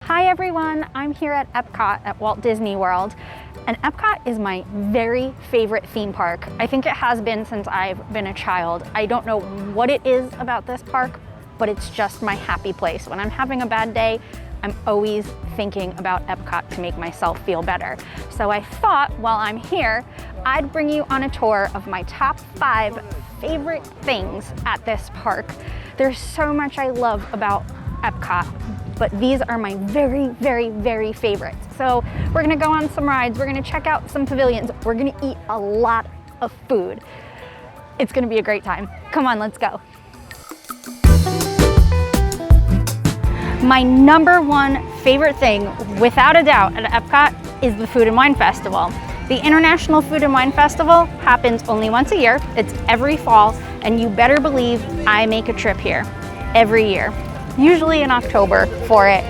Hi everyone, I'm here at Epcot at Walt Disney World, and Epcot is my very favorite theme park. I think it has been since I've been a child. I don't know what it is about this park, but it's just my happy place. When I'm having a bad day, I'm always thinking about Epcot to make myself feel better. So I thought while I'm here, I'd bring you on a tour of my top 5 favorite things at this park. There's so much I love about Epcot, but these are my very favorites. So we're gonna go on some rides, we're gonna check out some pavilions, we're gonna eat a lot of food. It's gonna be a great time. Come on, let's go. My number 1 favorite thing, without a doubt, at Epcot is the Food and Wine Festival. The International Food and Wine Festival happens only once a year. It's every fall, and you better believe I make a trip here every year, usually in October for it.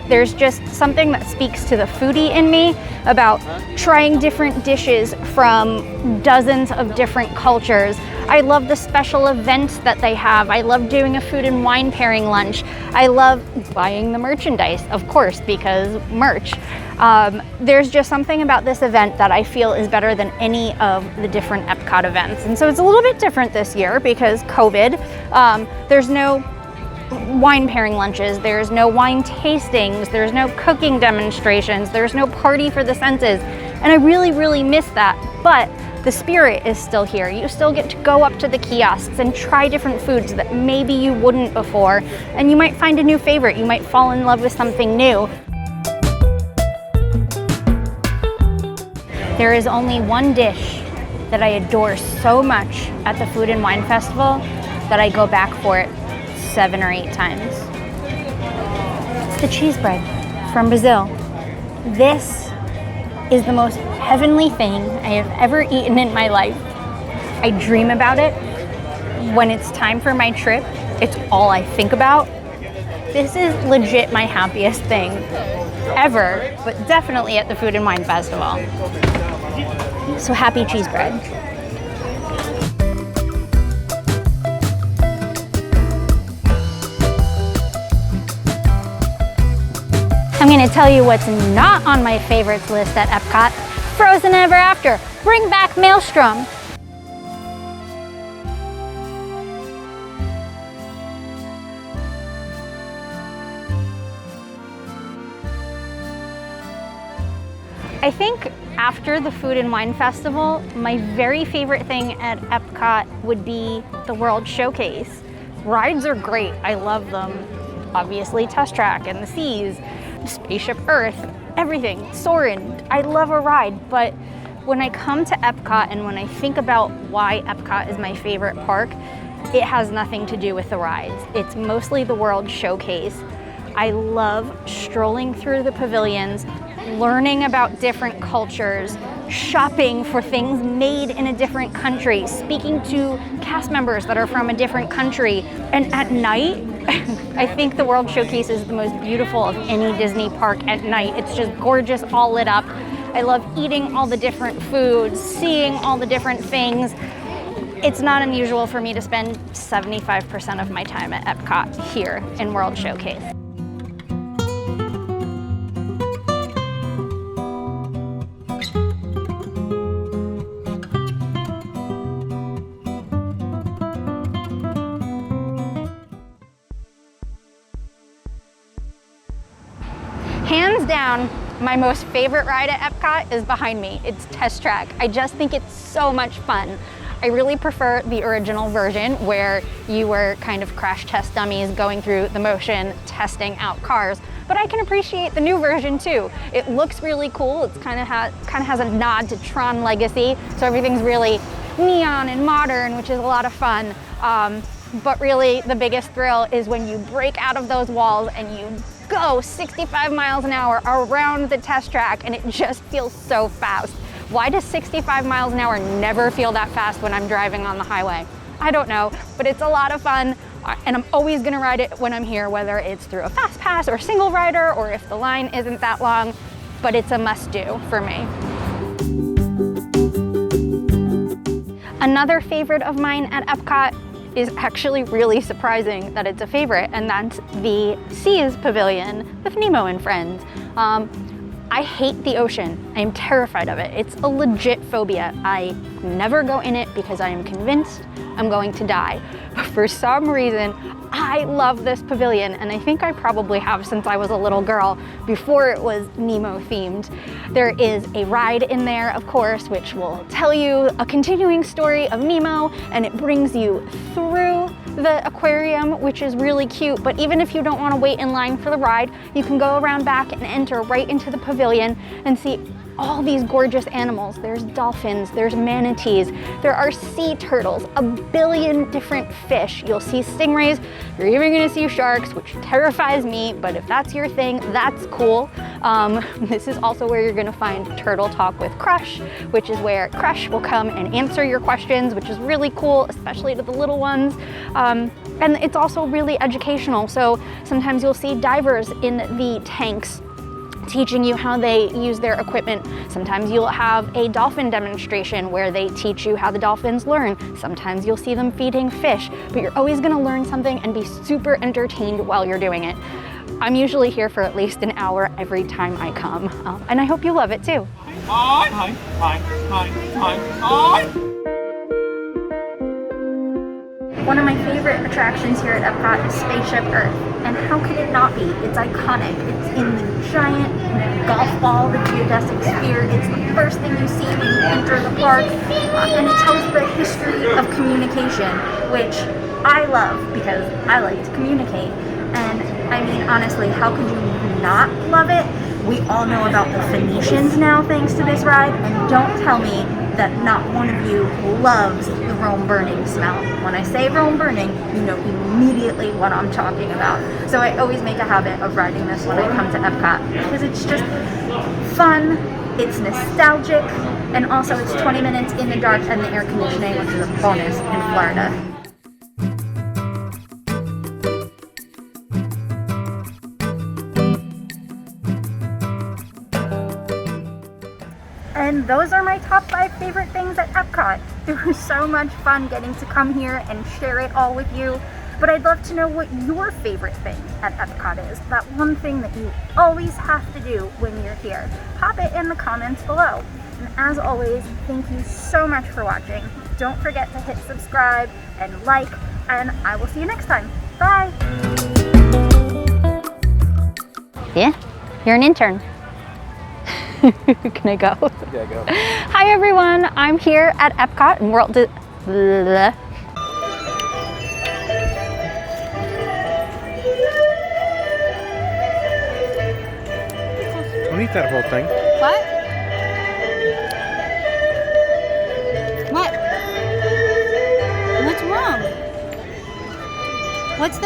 There's just something that speaks to the foodie in me about trying different dishes from dozens of different cultures. I love the special events that they have. I love doing a food and wine pairing lunch. I love buying the merchandise, of course, because merch. There's just something about this event that I feel is better than any of the different Epcot events. And so it's a little bit different this year because COVID. There's no wine pairing lunches, there's no wine tastings, there's no cooking demonstrations, there's no party for the senses. And I really miss that. But the spirit is still here. You still get to go up to the kiosks and try different foods that maybe you wouldn't before. And you might find a new favorite. You might fall in love with something new. There is only one dish that I adore so much at the Food and Wine Festival that I go back for it 7 or 8 times. It's the cheese bread from Brazil. This is the most heavenly thing I have ever eaten in my life. I dream about it. When it's time for my trip, it's all I think about. This is legit my happiest thing ever, but definitely at the Food and Wine Festival. So happy cheese bread. I'm gonna tell you what's not on my favorites list at Epcot. Frozen Ever After. Bring back Maelstrom. I think after the Food and Wine Festival, my very favorite thing at Epcot would be the World Showcase. Rides are great, I love them. Obviously Test Track and the Seas, Spaceship Earth, everything, Soarin'. I love a ride, but when I come to Epcot and when I think about why Epcot is my favorite park, it has nothing to do with the rides. It's mostly the World Showcase. I love strolling through the pavilions, learning about different cultures, shopping for things made in a different country, speaking to cast members that are from a different country. And at night, I think the World Showcase is the most beautiful of any Disney park at night. It's just gorgeous, all lit up. I love eating all the different foods, seeing all the different things. It's not unusual for me to spend 75% of my time at Epcot here in World Showcase. Hands down, my most favorite ride at Epcot is behind me. It's Test Track. I just think it's so much fun. I really prefer the original version where you were kind of crash test dummies going through the motion, testing out cars. But I can appreciate the new version too. It looks really cool. It's kind of has a nod to Tron Legacy, so everything's really neon and modern, which is a lot of fun. But really, the biggest thrill is when you break out of those walls and you go 65 miles an hour around the Test Track, and it just feels so fast. Why does 65 miles an hour never feel that fast when I'm driving on the highway? I don't know, but it's a lot of fun, and I'm always gonna ride it when I'm here, whether it's through a fast pass or single rider, or if the line isn't that long, but it's a must-do for me. Another favorite of mine at Epcot is actually really surprising that it's a favorite, and that's the Seas Pavilion with Nemo and Friends. I hate the ocean. I am terrified of it. It's a legit phobia. I never go in it because I am convinced I'm going to die. But for some reason, I love this pavilion, and I think I probably have since I was a little girl, before it was Nemo themed. There is a ride in there, of course, which will tell you a continuing story of Nemo, and it brings you through the aquarium, which is really cute. But even if you don't want to wait in line for the ride, you can go around back and enter right into the pavilion and see all these gorgeous animals. There's dolphins, there's manatees, there are sea turtles, a billion different fish. You'll see stingrays, you're even gonna see sharks, which terrifies me, but if that's your thing, that's cool. This is also where you're gonna find Turtle Talk with Crush, which is where Crush will come and answer your questions, which is really cool, especially to the little ones. And it's also really educational. So sometimes you'll see divers in the tanks teaching you how they use their equipment. Sometimes you'll have a dolphin demonstration where they teach you how the dolphins learn. Sometimes you'll see them feeding fish, but you're always gonna learn something and be super entertained while you're doing it. I'm usually here for at least an hour every time I come, and I hope you love it too. Hi, hi, hi, hi, hi, hi. One of my favorite attractions here at Epcot is Spaceship Earth, and how could it not be? It's iconic. It's in the giant golf ball, the geodesic sphere. It's the first thing you see when you enter the park, and it tells the history of communication, which I love because I like to communicate. And I mean, honestly, how could you not love it? We all know about the Phoenicians now thanks to this ride, and don't tell me that not one of you loves the Rome burning smell. When I say Rome burning, you know immediately what I'm talking about. So I always make a habit of riding this when I come to Epcot because it's just fun, it's nostalgic, and also it's 20 minutes in the dark and the air conditioning, which is a bonus in Florida. And those are my top 5 favorite things at Epcot. It was so much fun getting to come here and share it all with you. But I'd love to know what your favorite thing at Epcot is. That one thing that you always have to do when you're here. Pop it in the comments below. And as always, thank you so much for watching. Don't forget to hit subscribe and like, and I will see you next time. Bye! Yeah, you're an intern. Can I go? Yeah, go. Hi everyone, I'm here at Epcot and World Don't eat that whole thing. What? What? What's wrong? What's the